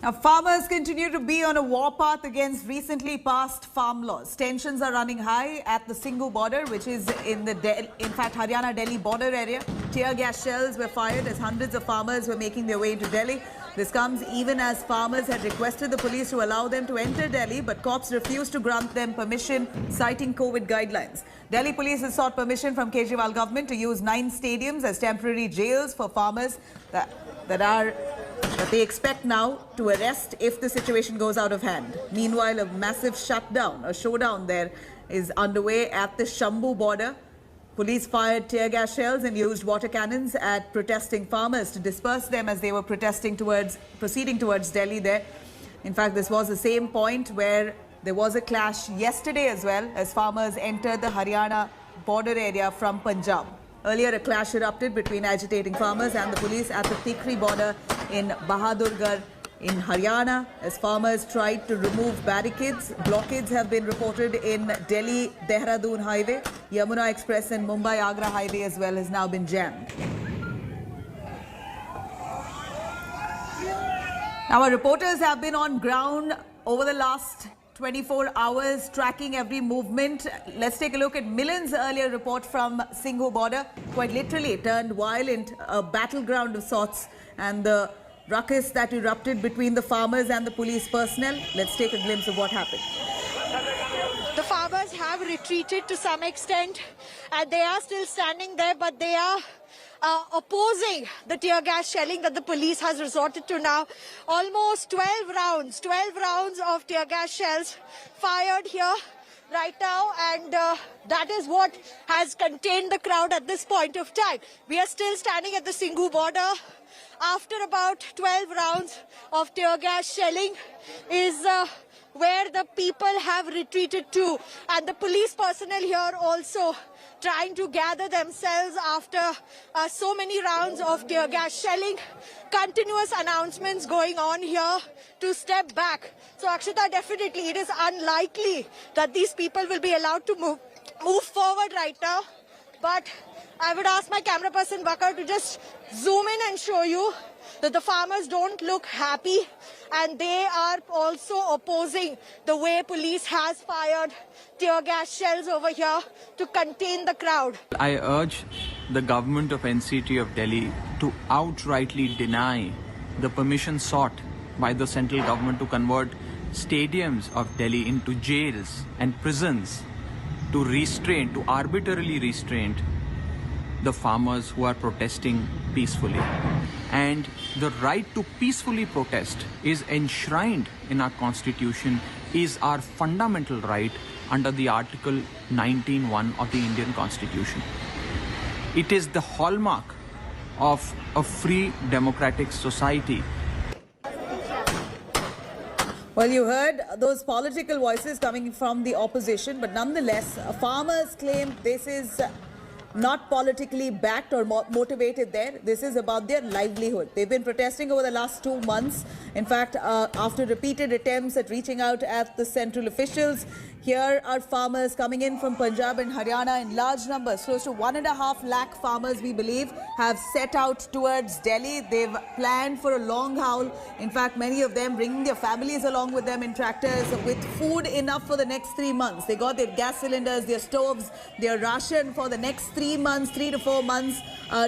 Now, farmers continue to be on a warpath against recently passed farm laws. Tensions are running high at the Singhu border, which is in the Haryana-Delhi border area. Tear gas shells were fired as hundreds of farmers were making their way into Delhi. This comes even as farmers had requested the police to allow them to enter Delhi, but cops refused to grant them permission, citing COVID guidelines. Delhi police has sought permission from Kejriwal government to use 9 stadiums as temporary jails for farmers that they expect now to arrest if the situation goes out of hand. Meanwhile, a massive showdown there is underway at the Shambhu border. Police fired tear gas shells and used water cannons at protesting farmers to disperse them as they were proceeding towards Delhi there. In fact, this was the same point where there was a clash yesterday as well as farmers entered the Haryana border area from Punjab. Earlier, a clash erupted between agitating farmers and the police at the Tikri border in Bahadurgarh in Haryana as farmers tried to remove barricades. Blockades have been reported in Delhi-Dehradun highway. Yamuna Express and Mumbai-Agra highway as well has now been jammed. Now, our reporters have been on ground over the last 24 hours tracking every movement. Let's take a look at Milan's earlier report from Singhu border. Quite literally turned violent, a battleground of sorts, and the ruckus that erupted between the farmers and the police personnel. Let's take a glimpse of what happened. The farmers have retreated to some extent and they are still standing there, but they are opposing the tear gas shelling that the police has resorted to now. Almost 12 rounds of tear gas shells fired here right now, and that is what has contained the crowd at this point of time. We are still standing at the Singhu border. After about 12 rounds of tear gas shelling is where the people have retreated to, and the police personnel here also trying to gather themselves after so many rounds of tear gas shelling. Continuous announcements going on here to step back. So Akshita, definitely it is unlikely that these people will be allowed to move forward right now. But I would ask my camera person Bakar to just zoom in and show you that the farmers don't look happy, and they are also opposing the way police has fired tear gas shells over here to contain the crowd. I urge the government of NCT of Delhi to outrightly deny the permission sought by the central government to convert stadiums of Delhi into jails and prisons, to arbitrarily restrain the farmers who are protesting peacefully. And the right to peacefully protest is enshrined in our constitution, is our fundamental right under the Article 19(1) of the Indian Constitution. It is the hallmark of a free democratic society. Well, you heard those political voices coming from the opposition, but nonetheless, farmers claim this is not politically backed or motivated there. This is about their livelihood. They've been protesting over the last 2 months. In fact, after repeated attempts at reaching out at the central officials, here are farmers coming in from Punjab and Haryana in large numbers. Close to 1.5 lakh farmers, we believe, have set out towards Delhi. They've planned for a long haul. In fact, many of them bringing their families along with them in tractors with food enough for the next 3 months. They got their gas cylinders, their stoves, their ration for the next 3 months, 3 to 4 months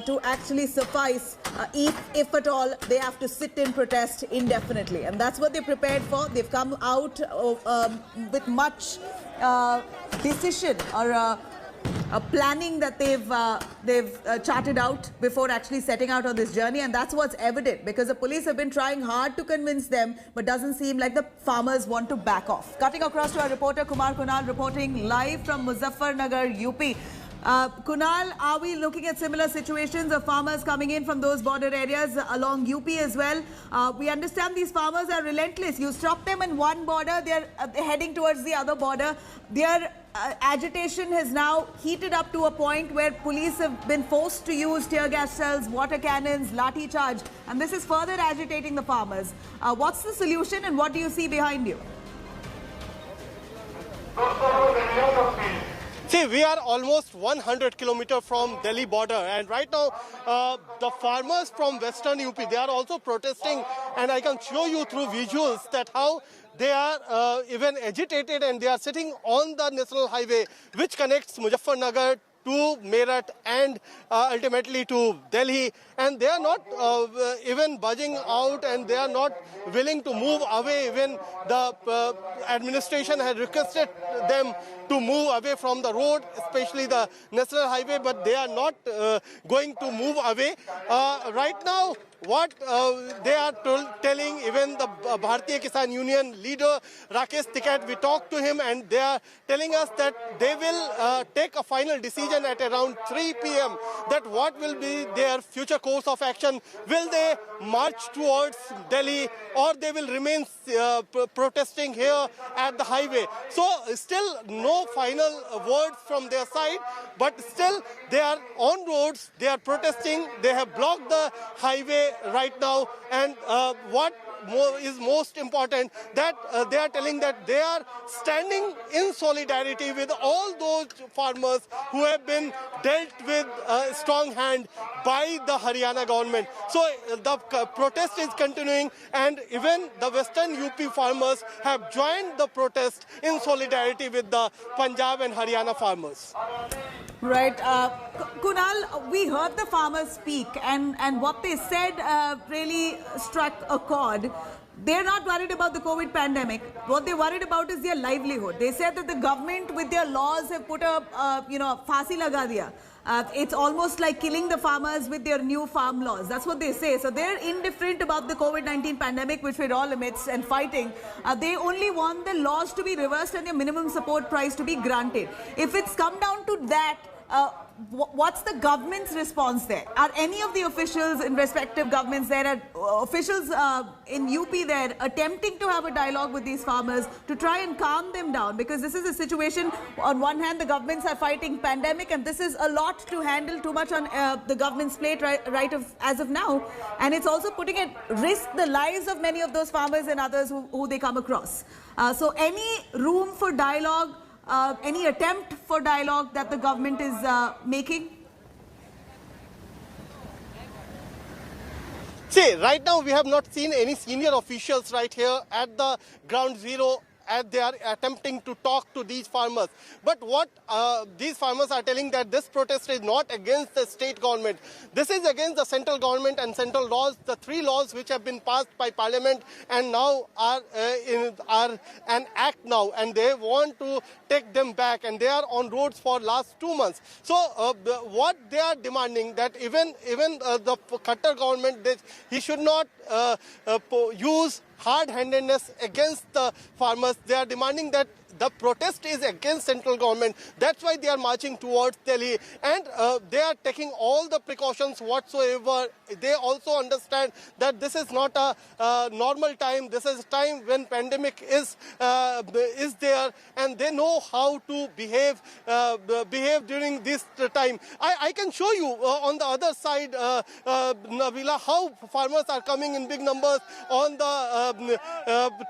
to actually suffice. If at all, they have to sit in protest indefinitely. And that's what they're prepared for. They've come out with much decision or a planning that they've charted out before actually setting out on this journey, and that's what's evident because the police have been trying hard to convince them, but doesn't seem like the farmers want to back off. Cutting across to our reporter Kumar Kunal reporting live from Muzaffarnagar, UP. Kunal, are we looking at similar situations of farmers coming in from those border areas along UP as well? We understand these farmers are relentless. You stop them in one border, they're heading towards the other border. Their agitation has now heated up to a point where police have been forced to use tear gas shells, water cannons, lathi charge, and this is further agitating the farmers. What's the solution and what do you see behind you? See, we are almost 100 kilometers from Delhi border, and right now the farmers from Western UP, they are also protesting, and I can show you through visuals that how they are even agitated, and they are sitting on the national highway which connects Muzaffarnagar to Meerut and ultimately to Delhi, and they are not even budging out, and they are not willing to move away. Even the administration had requested them to move away from the road, especially the national highway, but they are not going to move away. Right now, what they are telling, even the Bharatiya Kisan Union leader Rakesh Tikait, we talked to him, and they are telling us that they will take a final decision at around 3 p.m. that what will be their future course of action. Will they march towards Delhi, or they will remain protesting here at the highway? So still no final words from their side, but still they are on roads, they are protesting, they have blocked the highway right now, and what is most important, that they are telling that they are standing in solidarity with all those farmers who have been dealt with a strong hand by the Haryana government. So the protest is continuing, and even the Western UP farmers have joined the protest in solidarity with the Punjab and Haryana farmers. Right. Kunal, we heard the farmers speak, and what they said really struck a chord. They're not worried about the COVID pandemic. What they're worried about is their livelihood. They said that the government with their laws have put a, फांसी लगा दिया. It's almost like killing the farmers with their new farm laws. That's what they say. So they're indifferent about the COVID-19 pandemic, which we're all amidst and fighting. They only want the laws to be reversed and the minimum support price to be granted. If it's come down to that, what's the government's response there? Are any of the officials in respective governments there, are officials in UP there attempting to have a dialogue with these farmers to try and calm them down? Because this is a situation, on one hand the governments are fighting pandemic, and this is a lot to handle, too much on the government's plate as of now, and it's also putting at risk the lives of many of those farmers and others who they come across. So any room for dialogue, any attempt for dialogue that the government is making? See, right now we have not seen any senior officials right here at the ground zero as they are attempting to talk to these farmers. But what these farmers are telling, that this protest is not against the state government. This is against the central government and central laws, the 3 laws which have been passed by parliament and now are an act now, and they want to take them back, and they are on roads for last 2 months. So what they are demanding, that even the Khattar government, he should not use hard-handedness against the farmers. They are demanding that the protest is against central government. That's why they are marching towards Delhi, and they are taking all the precautions whatsoever. They also understand that this is not a normal time. This is a time when pandemic is there, and they know how to behave during this time. I can show you on the other side, Nabila, how farmers are coming in big numbers on the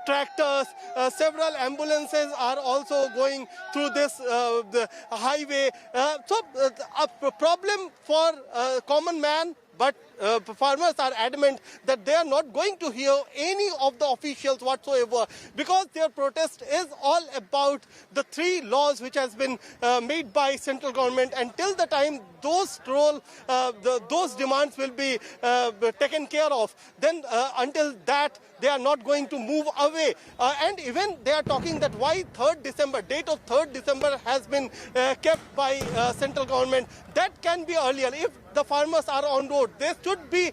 tractors. Several ambulances are also going through this the highway. So a problem for common man, but farmers are adamant that they are not going to hear any of the officials whatsoever, because their protest is all about the 3 laws which has been made by central government. Until the time those demands will be taken care of, then until that they are not going to move away. And even they are talking that why 3rd December, date of 3rd December has been kept by central government. That can be earlier. If the farmers are on road, they should be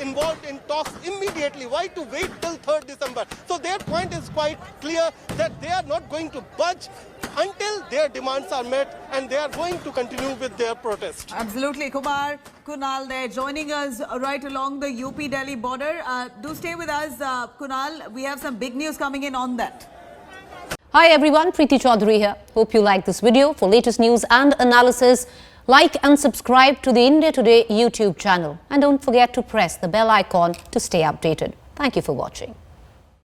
involved in talks immediately. Why to wait till 3rd December? So their point is quite clear, that they are not going to budge until their demands are met, and they are going to continue with their protest. Absolutely. Kumar, Kunal there joining us right along the UP-Delhi border. Do stay with us, Kunal. We have some big news coming in on that. Hi everyone, Preeti Chaudhary here. Hope you like this video. For latest news and analysis, like and subscribe to the India Today YouTube channel. And don't forget to press the bell icon to stay updated. Thank you for watching.